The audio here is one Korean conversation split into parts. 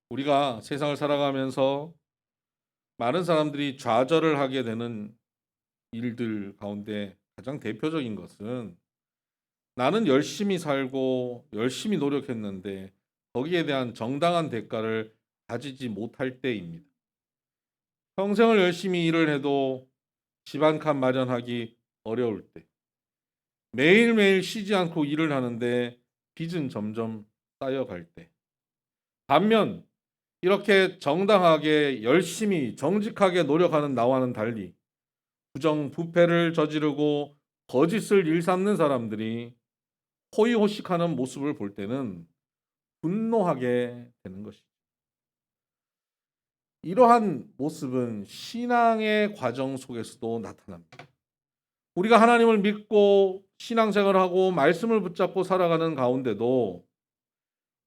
우리가 세상을 살아가면서 많은 사람들이 좌절을 하게 되는 일들 가운데 가장 대표적인 것은 나는 열심히 살고 열심히 노력했는데 거기에 대한 정당한 대가를 가지지 못할 때입니다. 평생을 열심히 일을 해도 집 한 칸 마련하기 어려울 때, 매일매일 쉬지 않고 일을 하는데 빚은 점점 쌓여갈 때, 반면 이렇게 정당하게 열심히 정직하게 노력하는 나와는 달리 부정부패를 저지르고 거짓을 일삼는 사람들이 호의호식하는 모습을 볼 때는 분노하게 되는 것이죠. 이러한 모습은 신앙의 과정 속에서도 나타납니다. 우리가 하나님을 믿고 신앙생활하고 말씀을 붙잡고 살아가는 가운데도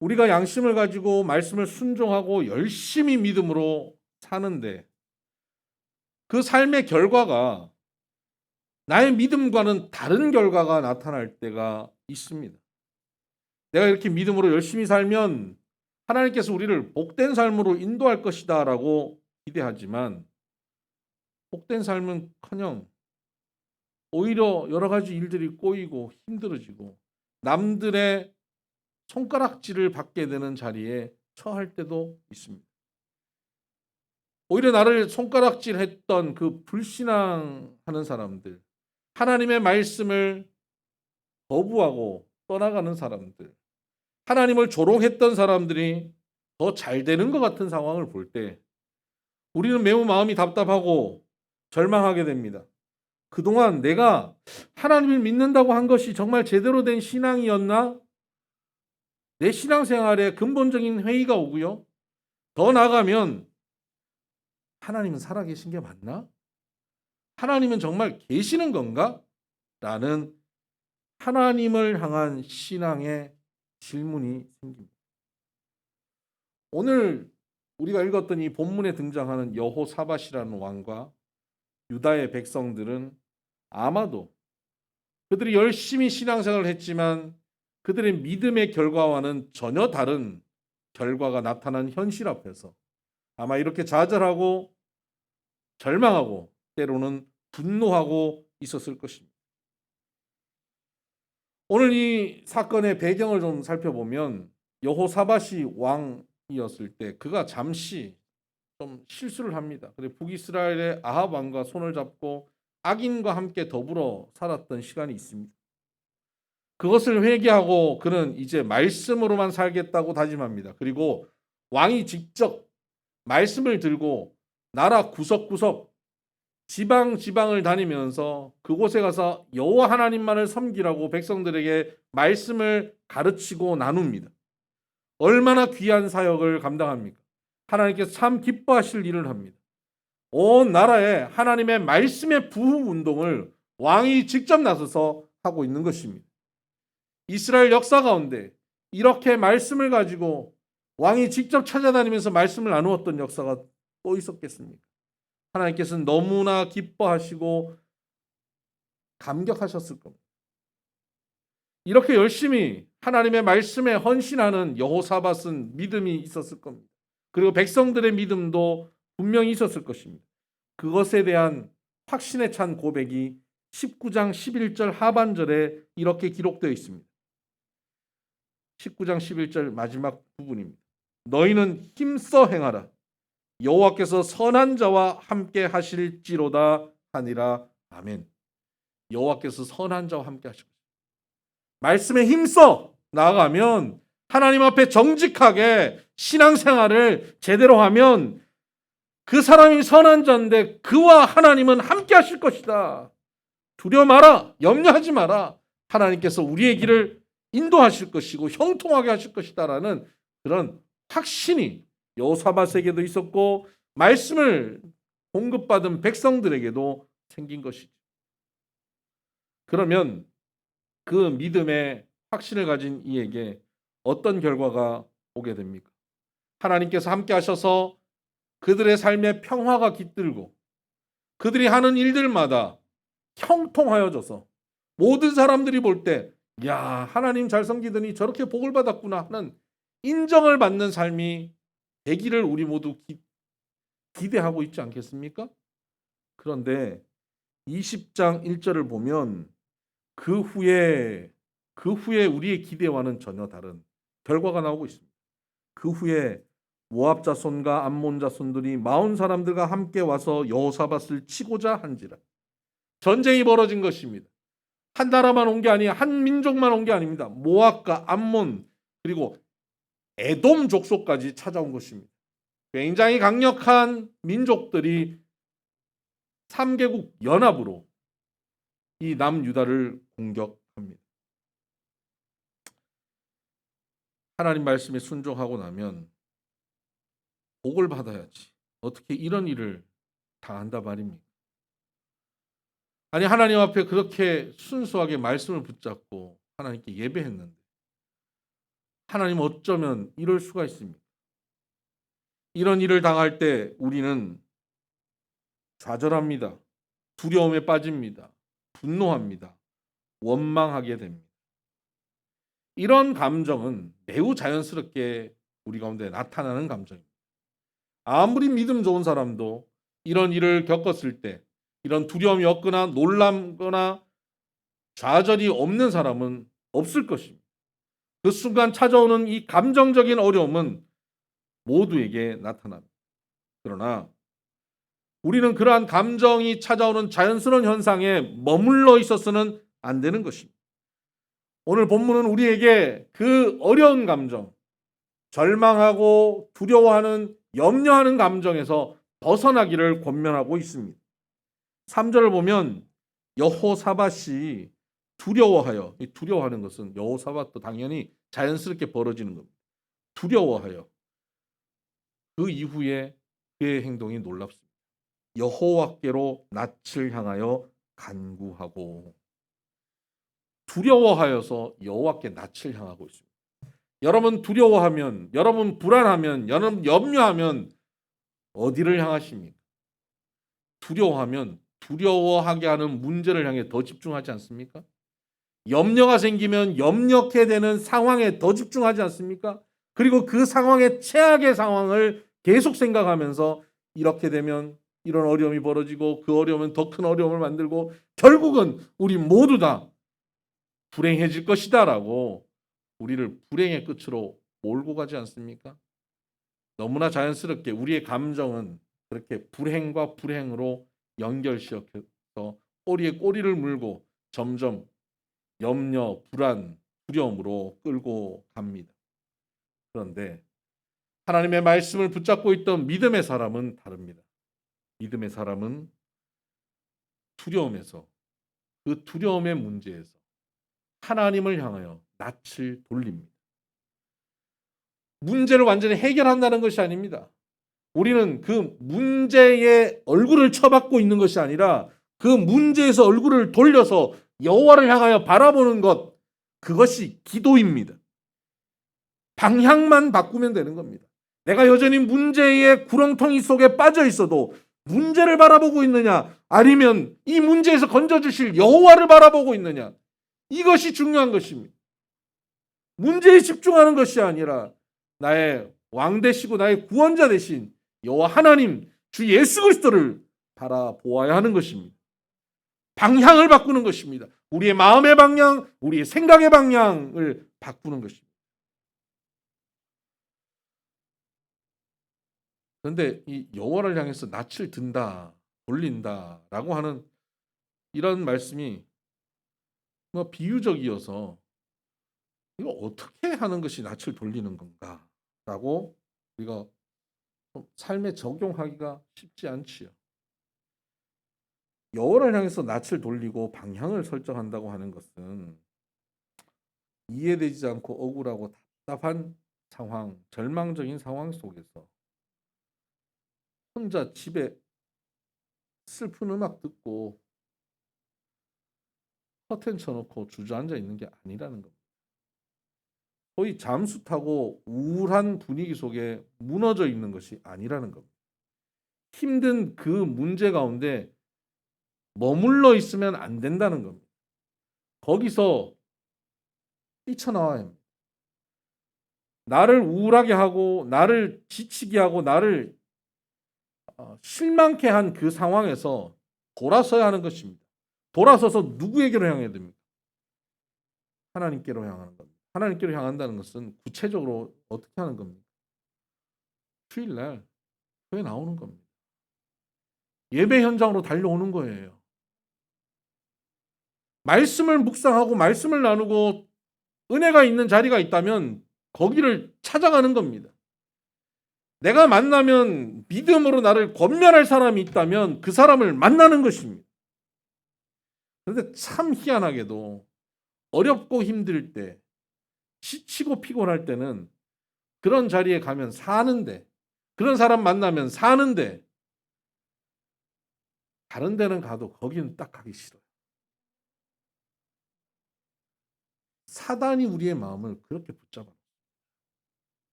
우리가 양심을 가지고 말씀을 순종하고 열심히 믿음으로 사는데 그 삶의 결과가 나의 믿음과는 다른 결과가 나타날 때가 있습니다. 내가 이렇게 믿음으로 열심히 살면 하나님께서 우리를 복된 삶으로 인도할 것이다 라고 기대하지만 복된 삶은커녕 오히려 여러 가지 일들이 꼬이고 힘들어지고 남들의 손가락질을 받게 되는 자리에 처할 때도 있습니다. 오히려 나를 손가락질했던 그 불신앙하는 사람들, 하나님의 말씀을 거부하고 떠나가는 사람들, 하나님을 조롱했던 사람들이 더 잘 되는 것 같은 상황을 볼 때 우리는 매우 마음이 답답하고 절망하게 됩니다. 그동안 내가 하나님을 믿는다고 한 것이 정말 제대로 된 신앙이었나? 내 신앙생활에 근본적인 회의가 오고요. 더 나아가면 하나님은 살아계신 게 맞나? 하나님은 정말 계시는 건가? 라는 하나님을 향한 신앙의 질문이 생깁니다. 오늘 우리가 읽었던 이 본문에 등장하는 여호사밧이라는 왕과 유다의 백성들은 아마도 그들이 열심히 신앙생활을 했지만 그들의 믿음의 결과와는 전혀 다른 결과가 나타난 현실 앞에서 아마 이렇게 좌절하고 절망하고 때로는 분노하고 있었을 것입니다. 오늘 이 사건의 배경을 좀 살펴보면 여호사밧이 왕이었을 때 그가 잠시 좀 실수를 합니다. 그리고 북이스라엘의 아합 왕과 손을 잡고 악인과 함께 더불어 살았던 시간이 있습니다. 그것을 회개하고 그는 이제 말씀으로만 살겠다고 다짐합니다. 그리고 왕이 직접 말씀을 들고 나라 구석구석 지방을 다니면서 그곳에 가서 여호와 하나님만을 섬기라고 백성들에게 말씀을 가르치고 나눕니다. 얼마나 귀한 사역을 감당합니까? 하나님께서 참 기뻐하실 일을 합니다. 온 나라에 하나님의 말씀의 부흥 운동을 왕이 직접 나서서 하고 있는 것입니다. 이스라엘 역사 가운데 이렇게 말씀을 가지고 왕이 직접 찾아다니면서 말씀을 나누었던 역사가 또 있었겠습니까? 하나님께서는 너무나 기뻐하시고 감격하셨을 겁니다. 이렇게 열심히 하나님의 말씀에 헌신하는 여호사밧은 믿음이 있었을 겁니다. 그리고 백성들의 믿음도 분명히 있었을 것입니다. 그것에 대한 확신에 찬 고백이 19장 11절 하반절에 이렇게 기록되어 있습니다. 19장 11절 마지막 부분입니다. 너희는 힘써 행하라. 여호와께서 선한 자와 함께 하실지로다 하니라. 아멘. 여호와께서 선한 자와 함께 하실 것입니다. 말씀에 힘써 나아가면 하나님 앞에 정직하게 신앙생활을 제대로 하면 그 사람이 선한 자인데 그와 하나님은 함께 하실 것이다. 두려워 마라. 염려하지 마라. 하나님께서 우리의 길을 인도하실 것이고 형통하게 하실 것이다라는 그런 확신이 여호사밧에게도 있었고 말씀을 공급받은 백성들에게도 생긴 것이죠. 그러면 그 믿음의 확신을 가진 이에게 어떤 결과가 오게 됩니까? 하나님께서 함께 하셔서 그들의 삶에 평화가 깃들고 그들이 하는 일들마다 형통하여져서 모든 사람들이 볼 때 야, 하나님 잘 섬기더니 저렇게 복을 받았구나 하는 인정을 받는 삶이 되기를 우리 모두 기대하고 있지 않겠습니까? 그런데 20장 1절을 보면 그 후에 우리의 기대와는 전혀 다른 결과가 나오고 있습니다. 그 후에 모압 자손과 암몬 자손들이 마온 사람들과 함께 와서 여호사밧을 치고자 한지라. 전쟁이 벌어진 것입니다. 한 나라만 온 게 아니에요. 한 민족만 온 게 아닙니다. 모압과 암몬 그리고 에돔 족속까지 찾아온 것입니다. 굉장히 강력한 민족들이 3개국 연합으로 이 남유다를 공격합니다. 하나님 말씀에 순종하고 나면 복을 받아야지. 어떻게 이런 일을 당한다 말입니까? 아니 하나님 앞에 그렇게 순수하게 말씀을 붙잡고 하나님께 예배했는데 하나님 어쩌면 이럴 수가 있습니까? 이런 일을 당할 때 우리는 좌절합니다. 두려움에 빠집니다. 분노합니다. 원망하게 됩니다. 이런 감정은 매우 자연스럽게 우리 가운데 나타나는 감정입니다. 아무리 믿음 좋은 사람도 이런 일을 겪었을 때 이런 두려움이 없거나 놀랍거나 좌절이 없는 사람은 없을 것입니다. 그 순간 찾아오는 이 감정적인 어려움은 모두에게 나타납니다. 그러나 우리는 그러한 감정이 찾아오는 자연스러운 현상에 머물러 있어서는 안 되는 것입니다. 오늘 본문은 우리에게 그 어려운 감정, 절망하고 두려워하는, 염려하는 감정에서 벗어나기를 권면하고 있습니다. 3절을 보면 여호사밧이 두려워하여, 이 두려워하는 것은 여호사밧도 당연히 자연스럽게 벌어지는 겁니다. 두려워하여 그 이후에 그의 행동이 놀랍습니다. 여호와께로 낯을 향하여 간구하고 두려워하여서 여호와께 낯을 향하고 있습니다. 여러분 두려워하면, 여러분 불안하면, 여러분 염려하면 어디를 향하십니까? 두려워하면 두려워하게 하는 문제를 향해 더 집중하지 않습니까? 염려가 생기면 염려케 되는 상황에 더 집중하지 않습니까? 그리고 그 상황의 최악의 상황을 계속 생각하면서 이렇게 되면 이런 어려움이 벌어지고 그 어려움은 더 큰 어려움을 만들고 결국은 우리 모두 다 불행해질 것이다 라고 우리를 불행의 끝으로 몰고 가지 않습니까? 너무나 자연스럽게 우리의 감정은 그렇게 불행과 불행으로 연결시켜서 꼬리에 꼬리를 물고 점점 염려, 불안, 두려움으로 끌고 갑니다. 그런데 하나님의 말씀을 붙잡고 있던 믿음의 사람은 다릅니다. 믿음의 사람은 두려움에서, 그 두려움의 문제에서 하나님을 향하여 낯을 돌립니다. 문제를 완전히 해결한다는 것이 아닙니다. 우리는 그 문제의 얼굴을 쳐박고 있는 것이 아니라 그 문제에서 얼굴을 돌려서 여호와를 향하여 바라보는 것, 그것이 기도입니다. 방향만 바꾸면 되는 겁니다. 내가 여전히 문제의 구렁텅이 속에 빠져 있어도 문제를 바라보고 있느냐, 아니면 이 문제에서 건져주실 여호와를 바라보고 있느냐, 이것이 중요한 것입니다. 문제에 집중하는 것이 아니라 나의 왕 되시고 나의 구원자 되신 여호와 하나님 주 예수 그리스도를 바라보아야 하는 것입니다. 방향을 바꾸는 것입니다. 우리의 마음의 방향, 우리의 생각의 방향을 바꾸는 것입니다. 그런데 이 여호와를 향해서 낯을 든다, 돌린다라고 하는 이런 말씀이 비유적이어서 이거 어떻게 하는 것이 낯을 돌리는 건가라고 우리가 삶에 적용하기가 쉽지 않지요. 여호와를 향해서 낯을 돌리고 방향을 설정한다고 하는 것은 이해되지 않고 억울하고 답답한 상황, 절망적인 상황 속에서 혼자 집에 슬픈 음악 듣고 커튼 쳐놓고 주저앉아 있는 게 아니라는 겁니다. 거의 잠수 타고 우울한 분위기 속에 무너져 있는 것이 아니라는 겁니다. 힘든 그 문제 가운데 머물러 있으면 안 된다는 겁니다. 거기서 뛰쳐나와야 합니다. 나를 우울하게 하고 나를 지치게 하고 나를 실망케 한 그 상황에서 돌아서야 하는 것입니다. 돌아서서 누구에게로 향해야 됩니까? 하나님께로 향하는 겁니다. 하나님께로 향한다는 것은 구체적으로 어떻게 하는 겁니까? 주일날 교회 나오는 겁니다. 예배 현장으로 달려오는 거예요. 말씀을 묵상하고 말씀을 나누고 은혜가 있는 자리가 있다면 거기를 찾아가는 겁니다. 내가 만나면 믿음으로 나를 권면할 사람이 있다면 그 사람을 만나는 것입니다. 그런데 참 희한하게도 어렵고 힘들 때, 지치고 피곤할 때는 그런 자리에 가면 사는데, 그런 사람 만나면 사는데, 다른 데는 가도 거기는 딱 가기 싫어요. 사단이 우리의 마음을 그렇게 붙잡아.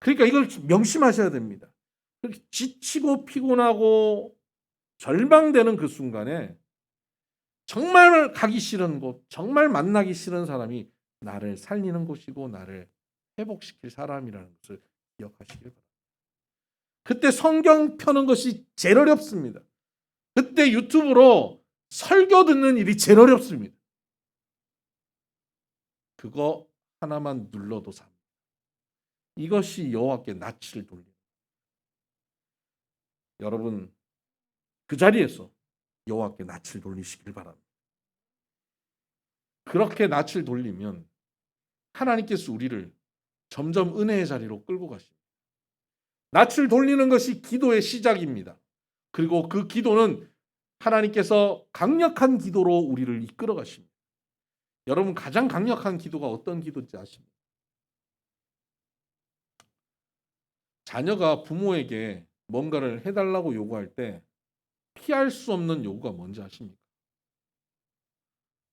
그러니까 이걸 명심하셔야 됩니다. 그렇게 지치고 피곤하고 절망되는 그 순간에 정말 가기 싫은 곳, 정말 만나기 싫은 사람이 나를 살리는 곳이고 나를 회복시킬 사람이라는 것을 기억하시길 바랍니다. 그때 성경 펴는 것이 제일 어렵습니다. 그때 유튜브로 설교 듣는 일이 제일 어렵습니다. 그거 하나만 눌러도 삽니다. 이것이 여호와께 낯을 돌리는. 여러분 그 자리에서 여호와께 낯을 돌리시길 바랍니다. 그렇게 낯을 돌리면 하나님께서 우리를 점점 은혜의 자리로 끌고 가십니다. 낯을 돌리는 것이 기도의 시작입니다. 그리고 그 기도는 하나님께서 강력한 기도로 우리를 이끌어 가십니다. 여러분 가장 강력한 기도가 어떤 기도인지 아십니까? 자녀가 부모에게 뭔가를 해달라고 요구할 때 피할 수 없는 요구가 뭔지 아십니까?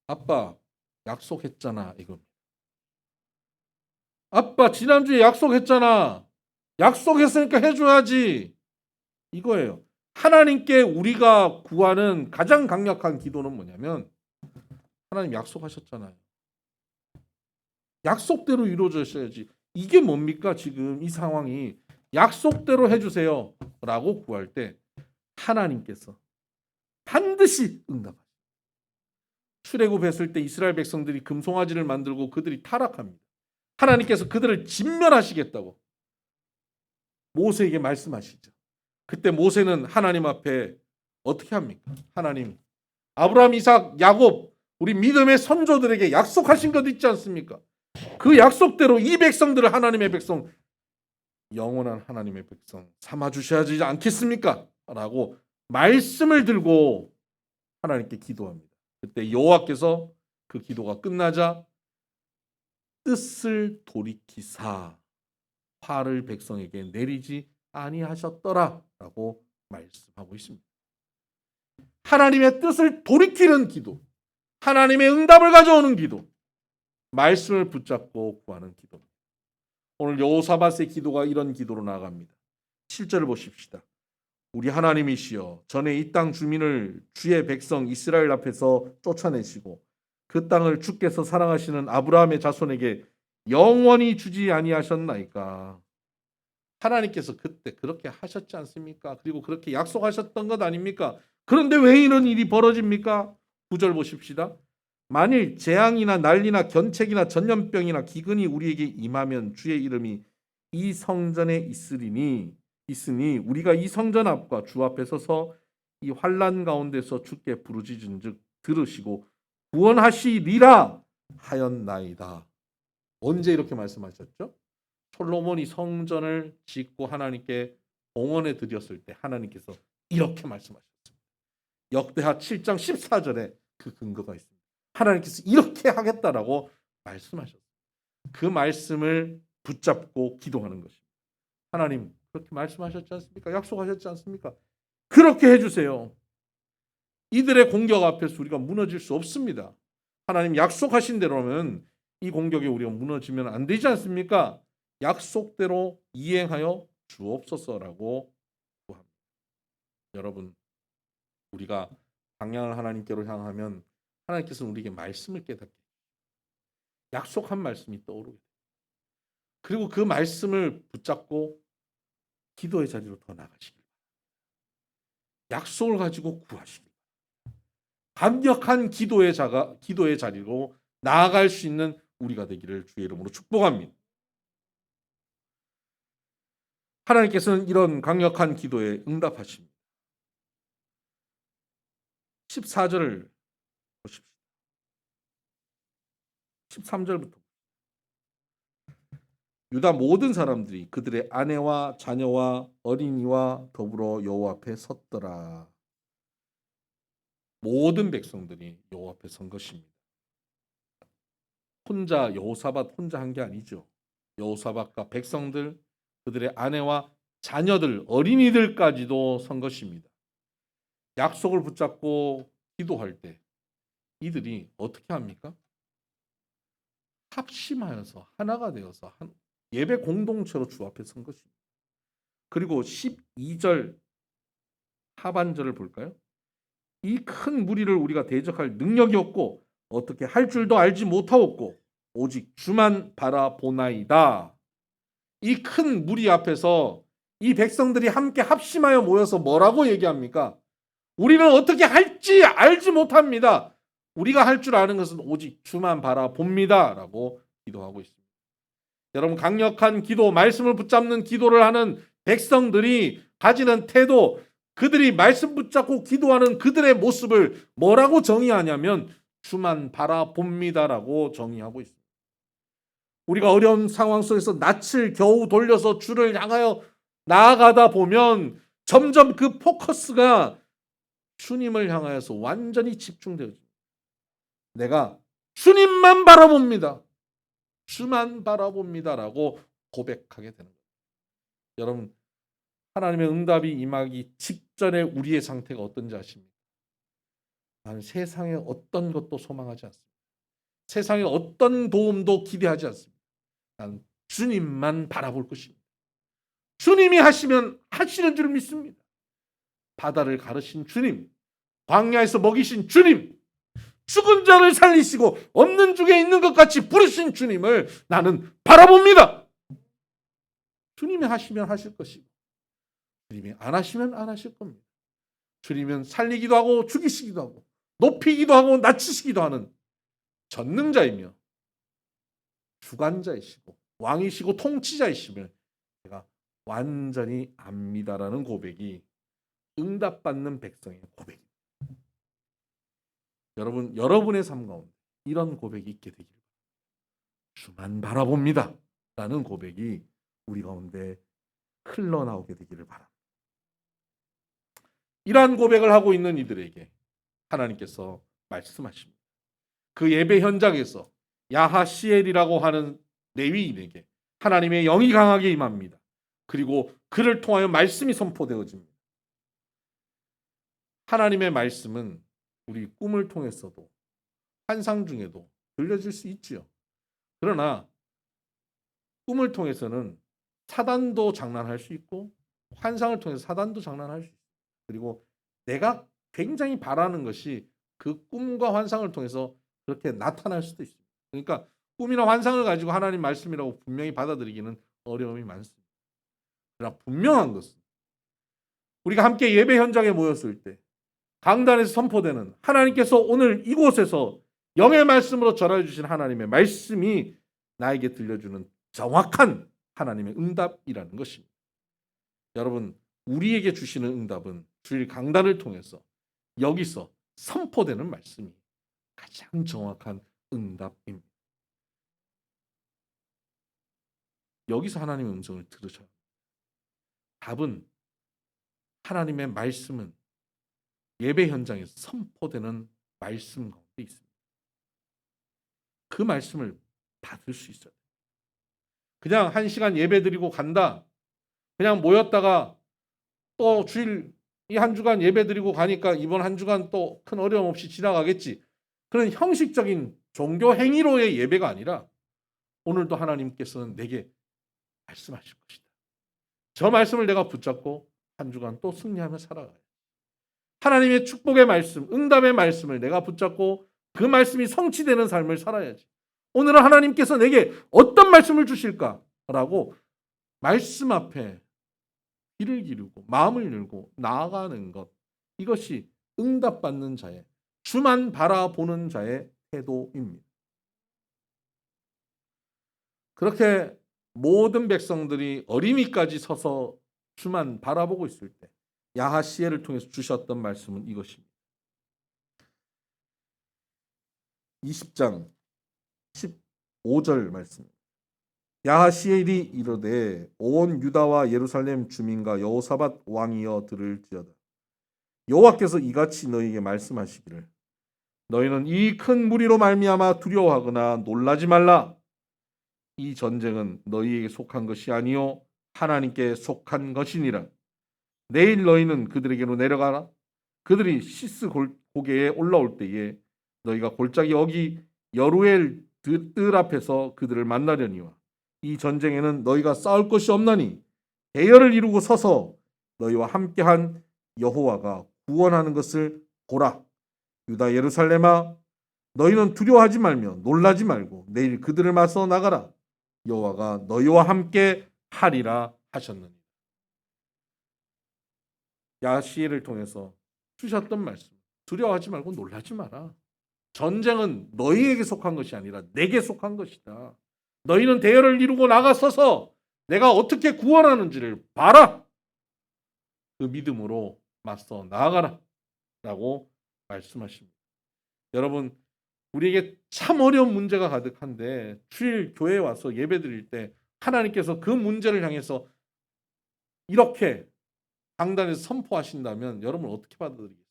아빠 약속했잖아 이겁니다. 아빠 지난주에 약속했잖아. 약속했으니까 해줘야지. 이거예요. 하나님께 우리가 구하는 가장 강력한 기도는 뭐냐면 하나님 약속하셨잖아요. 약속대로 이루어졌어야지. 이게 뭡니까? 지금 이 상황이 약속대로 해주세요 라고 구할 때 하나님께서 반드시 응답하십니다. 출애굽했을 때 이스라엘 백성들이 금송아지를 만들고 그들이 타락합니다. 하나님께서 그들을 진멸하시겠다고 모세에게 말씀하시죠. 그때 모세는 하나님 앞에 어떻게 합니까? 하나님, 아브라함, 이삭, 야곱 우리 믿음의 선조들에게 약속하신 것 있지 않습니까? 그 약속대로 이 백성들을 하나님의 백성, 영원한 하나님의 백성 삼아 주셔야지 않겠습니까? 라고 말씀을 들고 하나님께 기도합니다. 그때 여호와께서 그 기도가 끝나자 뜻을 돌이키사 화를 백성에게 내리지 아니하셨더라라고 말씀하고 있습니다. 하나님의 뜻을 돌이키는 기도, 하나님의 응답을 가져오는 기도, 말씀을 붙잡고 구하는 기도. 오늘 여호사밧의 기도가 이런 기도로 나아갑니다. 7절을 보십시다. 우리 하나님이시여 전에 이 땅 주민을 주의 백성 이스라엘 앞에서 쫓아내시고 그 땅을 주께서 사랑하시는 아브라함의 자손에게 영원히 주지 아니하셨나이까. 하나님께서 그때 그렇게 하셨지 않습니까? 그리고 그렇게 약속하셨던 것 아닙니까? 그런데 왜 이런 일이 벌어집니까? 9절 보십시다. 만일 재앙이나 난리나 견책이나 전염병이나 기근이 우리에게 임하면 주의 이름이 이 성전에 있으니 우리가 이 성전 앞과 주 앞에 서서 이 환난 가운데서 주께 부르짖은즉 들으시고 구원하시리라 하였나이다. 언제 이렇게 말씀하셨죠? 솔로몬이 성전을 짓고 하나님께 봉헌해 드렸을 때 하나님께서 이렇게 말씀하셨습니다. 역대하 7장 14절에 그 근거가 있습니다. 하나님께서 이렇게 하겠다라고 말씀하셨어요. 그 말씀을 붙잡고 기도하는 것입니다. 하나님 그렇게 말씀하셨지 않습니까? 약속하셨지 않습니까? 그렇게 해주세요. 이들의 공격 앞에서 우리가 무너질 수 없습니다. 하나님 약속하신 대로는 이 공격에 우리가 무너지면 안 되지 않습니까? 약속대로 이행하여 주옵소서라고 구합니다. 여러분 우리가 방향을 하나님께로 향하면 하나님께서는 우리에게 말씀을 깨닫게 약속한 말씀이 떠오르게 됩니다. 그리고 그 말씀을 붙잡고 기도의 자리로 더 나가시길 바랍니다. 약속을 가지고 구하시길 바랍니다. 강력한 기도의 자리로 나아갈 수 있는 우리가 되기를 주의 이름으로 축복합니다. 하나님께서는 이런 강력한 기도에 응답하십니다. 14절을 보십시오. 13절부터. 유다 모든 사람들이 그들의 아내와 자녀와 어린이와 더불어 여호와 앞에 섰더라. 모든 백성들이 여호와 앞에 선 것입니다. 혼자 여호사밧 혼자 한 게 아니죠. 여호사밧과 백성들, 그들의 아내와 자녀들, 어린이들까지도 선 것입니다. 약속을 붙잡고 기도할 때 이들이 어떻게 합니까? 합심하여서 하나가 되어서 예배 공동체로 주 앞에 선 것입니다. 그리고 12절 하반절을 볼까요? 이 큰 무리를 우리가 대적할 능력이 없고 어떻게 할 줄도 알지 못하였고 오직 주만 바라보나이다. 이 큰 무리 앞에서 이 백성들이 함께 합심하여 모여서 뭐라고 얘기합니까? 우리는 어떻게 할지 알지 못합니다. 우리가 할 줄 아는 것은 오직 주만 바라봅니다. 라고 기도하고 있습니다. 여러분, 강력한 기도, 말씀을 붙잡는 기도를 하는 백성들이 가지는 태도, 그들이 말씀 붙잡고 기도하는 그들의 모습을 뭐라고 정의하냐면 주만 바라봅니다라고 정의하고 있습니다. 우리가 어려운 상황 속에서 낯을 겨우 돌려서 주를 향하여 나아가다 보면 점점 그 포커스가 주님을 향하여서 완전히 집중되어집니다. 내가 주님만 바라봅니다. 주만 바라봅니다라고 고백하게 되는 거예요. 여러분, 하나님의 응답이 임하기 직전에 우리의 상태가 어떤지 아십니까? 나는 세상에 어떤 것도 소망하지 않습니다. 세상에 어떤 도움도 기대하지 않습니다. 나는 주님만 바라볼 것입니다. 주님이 하시면 하시는 줄 믿습니다. 바다를 가르신 주님, 광야에서 먹이신 주님, 죽은 자를 살리시고 없는 중에 있는 것 같이 부르신 주님을 나는 바라봅니다. 주님이 하시면 하실 것이고 주님이 안 하시면 안 하실 겁니다. 주님은 살리기도 하고 죽이시기도 하고 높이기도 하고 낮추시기도 하는 전능자이며 주관자이시고 왕이시고 통치자이심을 제가 완전히 압니다라는 고백이 응답받는 백성의 고백입니다. 여러분의 삶 가운데 이런 고백이 있게 되기를 주만 바라봅니다 라는 고백이 우리 가운데 흘러나오게 되기를 바랍니다. 이러한 고백을 하고 있는 이들에게 하나님께서 말씀하십니다. 그 예배 현장에서 야하시엘이라고 하는 레위인에게 하나님의 영이 강하게 임합니다. 그리고 그를 통하여 말씀이 선포되어집니다. 하나님의 말씀은 우리 꿈을 통해서도 환상 중에도 들려질 수 있지요. 그러나 꿈을 통해서는 사단도 장난할 수 있고 환상을 통해서 사단도 장난할 수 있어요. 그리고 내가 굉장히 바라는 것이 그 꿈과 환상을 통해서 그렇게 나타날 수도 있습니다. 그러니까 꿈이나 환상을 가지고 하나님 말씀이라고 분명히 받아들이기는 어려움이 많습니다. 그러나 분명한 것은 우리가 함께 예배 현장에 모였을 때 강단에서 선포되는 하나님께서 오늘 이곳에서 영의 말씀으로 전해 주신 하나님의 말씀이 나에게 들려주는 정확한 하나님의 응답이라는 것입니다. 여러분, 우리에게 주시는 응답은 주일 강단을 통해서 여기서 선포되는 말씀이 가장 정확한 응답입니다. 여기서 하나님의 음성을 들으셔야 합니다. 답은 하나님의 말씀은 예배 현장에서 선포되는 말씀 가운데 있습니다. 그 말씀을 받을 수 있어요. 그냥 1시간 예배 드리고 간다. 그냥 모였다가 또 주일 이 한 주간 예배 드리고 가니까 이번 한 주간 또 큰 어려움 없이 지나가겠지. 그런 형식적인 종교 행위로의 예배가 아니라 오늘도 하나님께서는 내게 말씀하실 것이다. 저 말씀을 내가 붙잡고 한 주간 또 승리하며 살아가요. 하나님의 축복의 말씀, 응답의 말씀을 내가 붙잡고 그 말씀이 성취되는 삶을 살아야지. 오늘은 하나님께서 내게 어떤 말씀을 주실까? 라고 말씀 앞에 귀를 기르고 마음을 열고 나아가는 것, 이것이 응답받는 자의, 주만 바라보는 자의 태도입니다. 그렇게 모든 백성들이 어림이까지 서서 주만 바라보고 있을 때 야하시엘을 통해서 주셨던 말씀은 이것입니다. 20장 15절 말씀. 야하시엘이 이르되 온 유다와 예루살렘 주민과 여호사밧 왕이여 들을지어다. 여호와께서 이같이 너희에게 말씀하시기를 너희는 이 큰 무리로 말미암아 두려워하거나 놀라지 말라. 이 전쟁은 너희에게 속한 것이 아니요 하나님께 속한 것이니라. 내일 너희는 그들에게로 내려가라. 그들이 시스 고개에 올라올 때에 너희가 골짜기 어기 여루엘 뜰 앞에서 그들을 만나려니와 이 전쟁에는 너희가 싸울 것이 없나니 대열을 이루고 서서 너희와 함께한 여호와가 구원하는 것을 보라. 유다 예루살렘아 너희는 두려워하지 말며 놀라지 말고 내일 그들을 맞서 나가라. 여호와가 너희와 함께 하리라 하셨느니. 야시엘을 통해서 주셨던 말씀. 두려워하지 말고 놀라지 마라. 전쟁은 너희에게 속한 것이 아니라 내게 속한 것이다. 너희는 대열을 이루고 나가서서 내가 어떻게 구원하는지를 봐라. 그 믿음으로 맞서 나아가라 라고 말씀하십니다. 여러분, 우리에게 참 어려운 문제가 가득한데 주일 교회에 와서 예배 드릴 때 하나님께서 그 문제를 향해서 이렇게 강단에서 선포하신다면 여러분 어떻게 받아들이겠어요?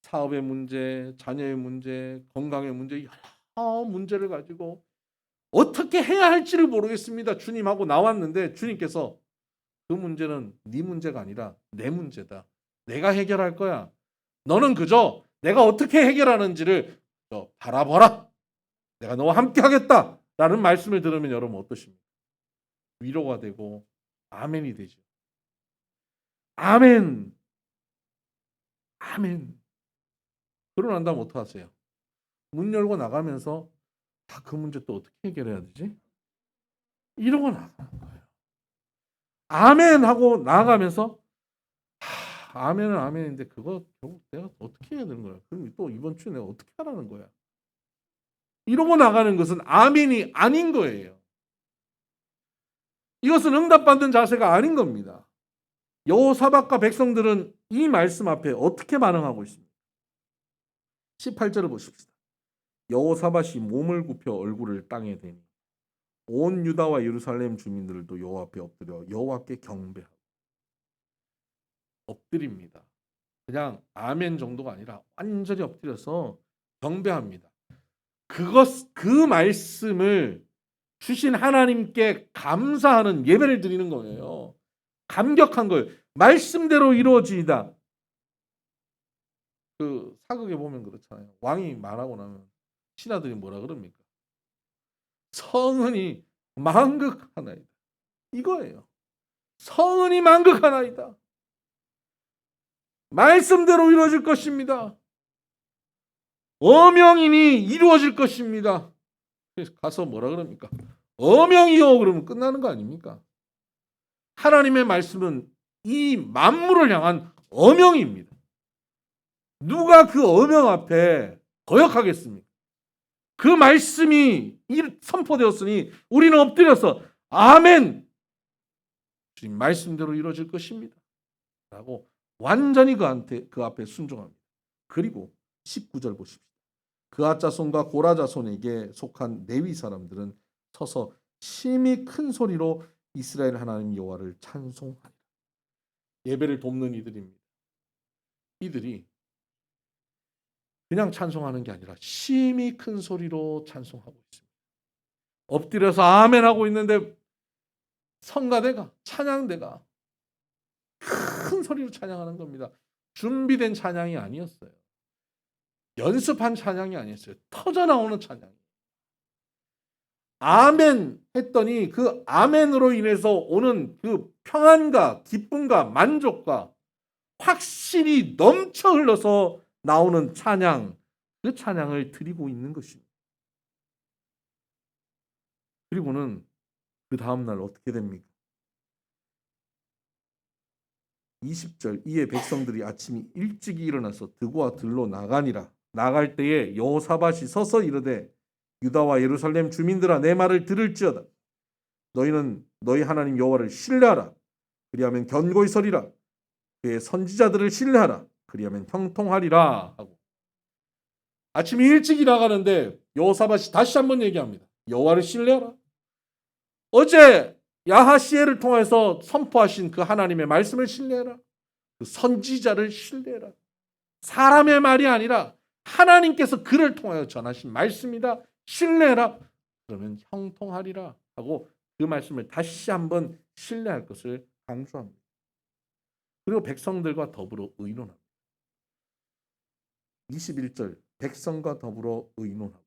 사업의 문제, 자녀의 문제, 건강의 문제, 여러 문제를 가지고 어떻게 해야 할지를 모르겠습니다. 주님하고 나왔는데 주님께서 그 문제는 네 문제가 아니라 내 문제다. 내가 해결할 거야. 너는 그저 내가 어떻게 해결하는지를 바라보라. 내가 너와 함께 하겠다. 라는 말씀을 들으면 여러분 어떠십니까? 위로가 되고 아멘이 되죠. 아멘. 아멘. 그러고 난 다음 어떡하세요? 문 열고 나가면서 그 문제 또 어떻게 해결해야 되지? 이러고 나가는 거예요. 아멘 하고 나아가면서 아멘은 아멘인데 그거 결국 내가 어떻게 해야 되는 거야? 그럼 또 이번 주에 내가 어떻게 하라는 거야? 이러고 나가는 것은 아멘이 아닌 거예요. 이것은 응답받는 자세가 아닌 겁니다. 여호사밧과 백성들은 이 말씀 앞에 어떻게 반응하고 있습니까? 18절을 보십시다. 여호사밧이 몸을 굽혀 얼굴을 땅에 대니 온 유다와 예루살렘 주민들도 여호와 앞에 엎드려 여호와께 경배하고. 엎드립니다. 그냥 아멘 정도가 아니라 완전히 엎드려서 경배합니다. 그 말씀을 주신 하나님께 감사하는 예배를 드리는 거예요. 감격한 걸 말씀대로 이루어지이다. 그 사극에 보면 그렇잖아요. 왕이 말하고 나면 신하들이 뭐라 그럽니까? 성은이 만극하나이다. 이거예요. 성은이 만극하나이다. 말씀대로 이루어질 것입니다. 어명이니 이루어질 것입니다. 그래서 가서 뭐라 그럽니까? 어명이요 그러면 끝나는 거 아닙니까? 하나님의 말씀은 이 만물을 향한 어명입니다. 누가 그 어명 앞에 거역하겠습니까? 그 말씀이 선포되었으니 우리는 엎드려서 아멘! 주님 말씀대로 이루어질 것입니다. 라고 완전히 그 앞에 순종합니다. 그리고 19절 보십시오. 그앗 자손과 고라 자손에게 속한 레위 사람들은 서서 심히 큰 소리로 이스라엘 하나님 여호와를 찬송하리라. 예배를 돕는 이들입니다. 이들이 그냥 찬송하는 게 아니라 심히 큰 소리로 찬송하고 있습니다. 엎드려서 아멘 하고 있는데 성가대가, 찬양대가 큰 소리로 찬양하는 겁니다. 준비된 찬양이 아니었어요. 연습한 찬양이 아니었어요. 터져 나오는 찬양. 아멘 했더니 그 아멘으로 인해서 오는 그 평안과 기쁨과 만족과 확실히 넘쳐 흘러서 나오는 찬양, 그 찬양을 드리고 있는 것입니다. 그리고는 그 다음날 어떻게 됩니까? 20절 이에 백성들이 아침이 일찍 일어나서 드고와 들로 나가니라. 나갈 때에 여호사밧이 서서 이르되 유다와 예루살렘 주민들아 내 말을 들을지어다. 너희는 너희 하나님 여호와를 신뢰하라. 그리하면 견고히 서리라. 그의 선지자들을 신뢰하라. 그리하면 형통하리라 하고 아침이 일찍 일어나가는데 여호사밧이 다시 한번 얘기합니다. 여호와를 신뢰하라. 어제 야하시엘을 통해서 선포하신 그 하나님의 말씀을 신뢰해라. 그 선지자를 신뢰해라. 사람의 말이 아니라 하나님께서 그를 통하여 전하신 말씀이다. 신뢰해라. 그러면 형통하리라 하고 그 말씀을 다시 한번 신뢰할 것을 강조합니다. 그리고 백성들과 더불어 의논합니다. 21절 백성과 더불어 의논하고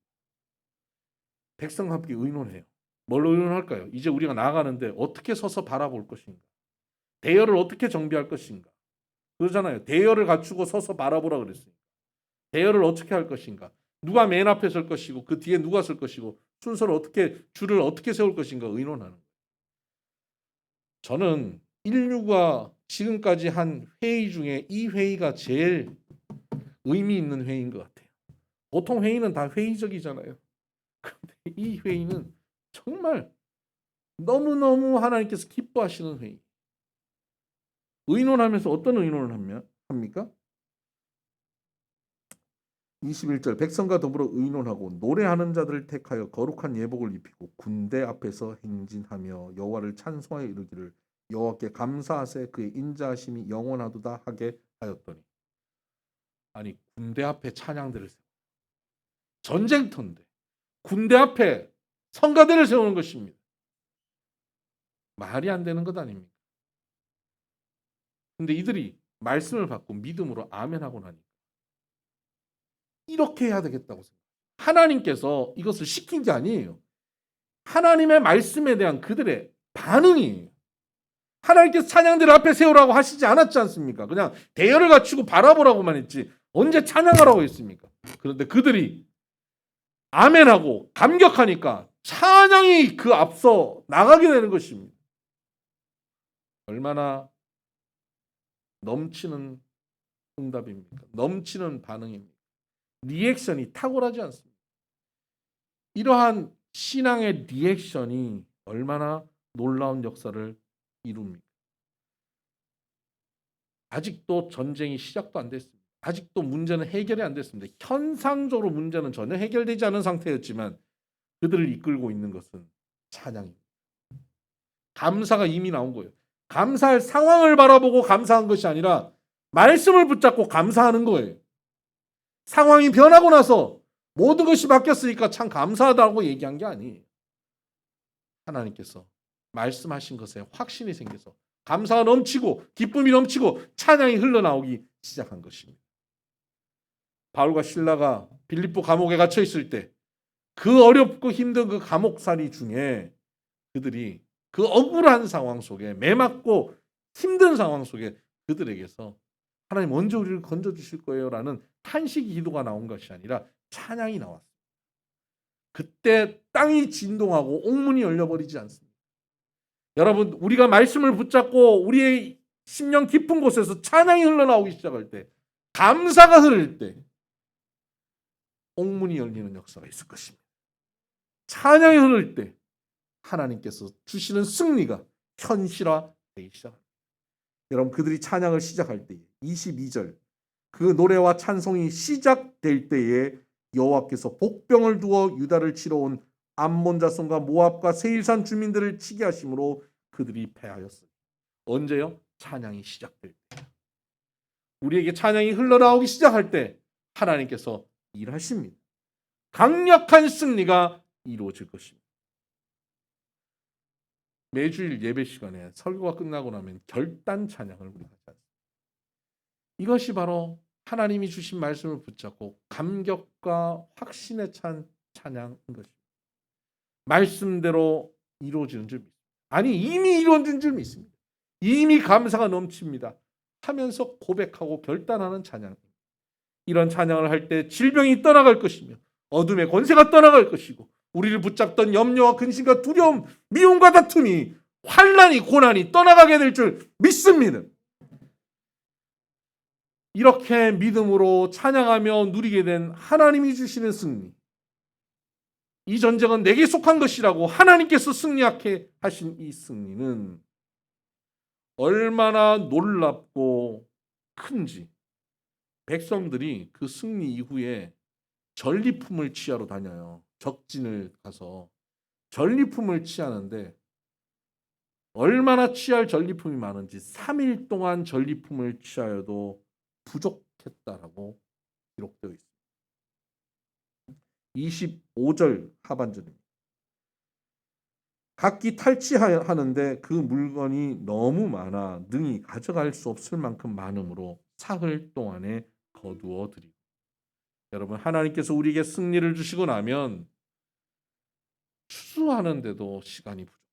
백성과 함께 의논해요. 뭘로 의논할까요? 이제 우리가 나아가는데 어떻게 서서 바라볼 것인가? 대열을 어떻게 정비할 것인가? 그러잖아요. 대열을 갖추고 서서 바라보라 그랬어요. 대열을 어떻게 할 것인가? 누가 맨 앞에 설 것이고 그 뒤에 누가 설 것이고 순서를 어떻게 줄을 어떻게 세울 것인가 의논하는 거예요. 저는 인류가 지금까지 한 회의 중에 이 회의가 제일 의미 있는 회의인 것 같아요. 보통 회의는 다 회의적이잖아요. 그런데 이 회의는 정말 너무너무 하나님께서 기뻐하시는 회의. 의논하면서 어떤 의논을 합니까? 21절 백성과 더불어 의논하고 노래하는 자들을 택하여 거룩한 예복을 입히고 군대 앞에서 행진하며 여호와를 찬송하여 이르기를 여호와께 감사하세 그의 인자하심이 영원하도다 하게 하였더니 아니 군대 앞에 찬양대를 세워 전쟁터인데 군대 앞에 성가대를 세우는 것입니다. 말이 안 되는 것 아닙니까? 근데 이들이 말씀을 받고 믿음으로 아멘하고 나니까 이렇게 해야 되겠다고 생각해요. 하나님께서 이것을 시킨 게 아니에요. 하나님의 말씀에 대한 그들의 반응이에요. 하나님께서 찬양대를 앞에 세우라고 하시지 않았지 않습니까? 그냥 대열을 갖추고 바라보라고만 했지 언제 찬양하라고 했습니까? 그런데 그들이 아멘하고 감격하니까 찬양이 그 앞서 나가게 되는 것입니다. 얼마나 넘치는 응답입니까? 넘치는 반응입니까? 리액션이 탁월하지 않습니다. 이러한 신앙의 리액션이 얼마나 놀라운 역사를 이룹니까? 아직도 전쟁이 시작도 안 됐습니다. 아직도 문제는 해결이 안 됐습니다. 현상적으로 문제는 전혀 해결되지 않은 상태였지만 그들을 이끌고 있는 것은 찬양입니다. 감사가 이미 나온 거예요. 감사할 상황을 바라보고 감사한 것이 아니라 말씀을 붙잡고 감사하는 거예요. 상황이 변하고 나서 모든 것이 바뀌었으니까 참 감사하다고 얘기한 게 아니에요. 하나님께서 말씀하신 것에 확신이 생겨서 감사가 넘치고 기쁨이 넘치고 찬양이 흘러나오기 시작한 것입니다. 바울과 실라가 빌립보 감옥에 갇혀 있을 때 그 어렵고 힘든 그 감옥살이 중에 그들이 그 억울한 상황 속에 매맞고 힘든 상황 속에 그들에게서 하나님 언제 우리를 건져주실 거예요? 라는 탄식이 기도가 나온 것이 아니라 찬양이 나왔습니다. 그때 땅이 진동하고 옥문이 열려버리지 않습니다. 여러분 우리가 말씀을 붙잡고 우리의 심령 깊은 곳에서 찬양이 흘러나오기 시작할 때 감사가 흐를 때 옥문이 열리는 역사가 있을 것입니다. 찬양이 흐를 때 하나님께서 주시는 승리가 현실화되기 시작합니다. 여러분 그들이 찬양을 시작할 때 22절 그 노래와 찬송이 시작될 때에 여호와께서 복병을 두어 유다를 치러 온 암몬 자손과 모압과 세일산 주민들을 치게 하심으로 그들이 패하였어요. 언제요? 찬양이 시작될 때. 우리에게 찬양이 흘러나오기 시작할 때 하나님께서 일하십니다. 강력한 승리가 이루어질 것입니다. 매주일 예배 시간에 설교가 끝나고 나면 결단 찬양을 우리가 하지 않습니다. 이것이 바로 하나님이 주신 말씀을 붙잡고 감격과 확신에 찬 찬양인 것입니다. 말씀대로 이루어지는 줄 믿습니다. 아니 이미 이루어진 줄 믿습니다. 이미 감사가 넘칩니다. 하면서 고백하고 결단하는 찬양입니다. 이런 찬양을 할 때 질병이 떠나갈 것이며 어둠의 권세가 떠나갈 것이고 우리를 붙잡던 염려와 근심과 두려움, 미움과 다툼이, 환난이, 고난이 떠나가게 될 줄 믿습니다. 이렇게 믿음으로 찬양하며 누리게 된 하나님이 주시는 승리, 이 전쟁은 내게 속한 것이라고 하나님께서 승리하게 하신 이 승리는 얼마나 놀랍고 큰지, 백성들이 그 승리 이후에 전리품을 취하러 다녀요. 적진을 가서 전리품을 취하는데 얼마나 취할 전리품이 많은지 3일 동안 전리품을 취하여도 부족했다라고 기록되어 있습니다. 25절 하반절입니다. 각기 탈취하는데 그 물건이 너무 많아 능히 가져갈 수 없을 만큼 많으므로 사흘 동안에 거두어 드리고. 여러분, 하나님께서 우리에게 승리를 주시고 나면 추수하는데도 시간이 부족합니다.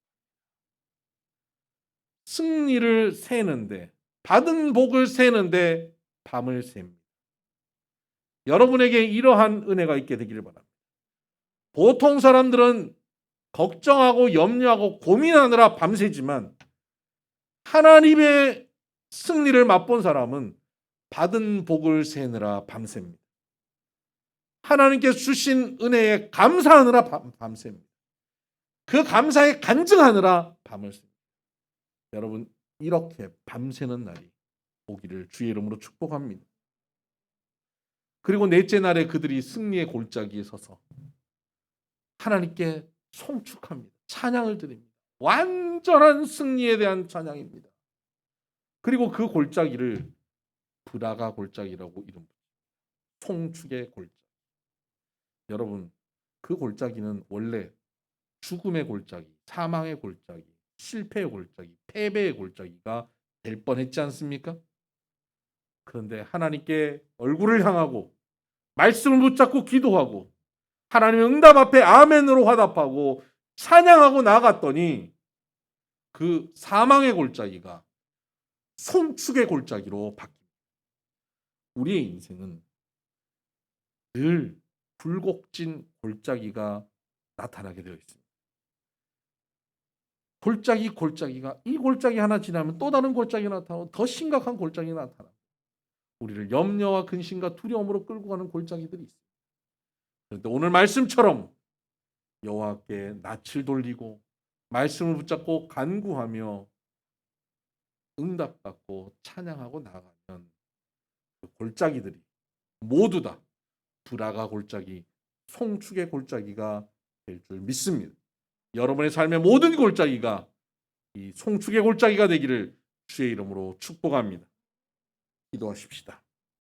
승리를 세는데, 받은 복을 세는데 밤을 셉니다. 여러분에게 이러한 은혜가 있게 되기를 바랍니다. 보통 사람들은 걱정하고 염려하고 고민하느라 밤새지만 하나님의 승리를 맛본 사람은 받은 복을 세느라 밤새입니다. 하나님께서 주신 은혜에 감사하느라 밤새입니다. 그 감사에 간증하느라 밤을 셉니다. 여러분, 이렇게 밤새는 날이 오기를 주의 이름으로 축복합니다. 그리고 넷째 날에 그들이 승리의 골짜기에 서서 하나님께 송축합니다. 찬양을 드립니다. 완전한 승리에 대한 찬양입니다. 그리고 그 골짜기를 브라가 골짜기라고 이름 붙입니다. 송축의 골짜기. 여러분, 그 골짜기는 원래 죽음의 골짜기, 사망의 골짜기, 실패의 골짜기, 패배의 골짜기가 될 뻔했지 않습니까? 그런데 하나님께 얼굴을 향하고 말씀을 붙잡고 기도하고 하나님의 응답 앞에 아멘으로 화답하고 찬양하고 나아갔더니 그 사망의 골짜기가 송축의 골짜기로 바뀝니다. 우리의 인생은 늘 굴곡진 골짜기가 나타나게 되어 있습니다. 골짜기가 이 골짜기 하나 지나면 또 다른 골짜기가 나타나고 더 심각한 골짜기가 나타나고 우리를 염려와 근심과 두려움으로 끌고 가는 골짜기들이 있습니다. 그런데 오늘 말씀처럼 여호와께 낯을 돌리고 말씀을 붙잡고 간구하며 응답받고 찬양하고 나가면 그 골짜기들이 모두 다 브라가 골짜기, 송축의 골짜기가 될 줄 믿습니다. 여러분의 삶의 모든 골짜기가 이 송축의 골짜기가 되기를 주의 이름으로 축복합니다. 기도하십시다.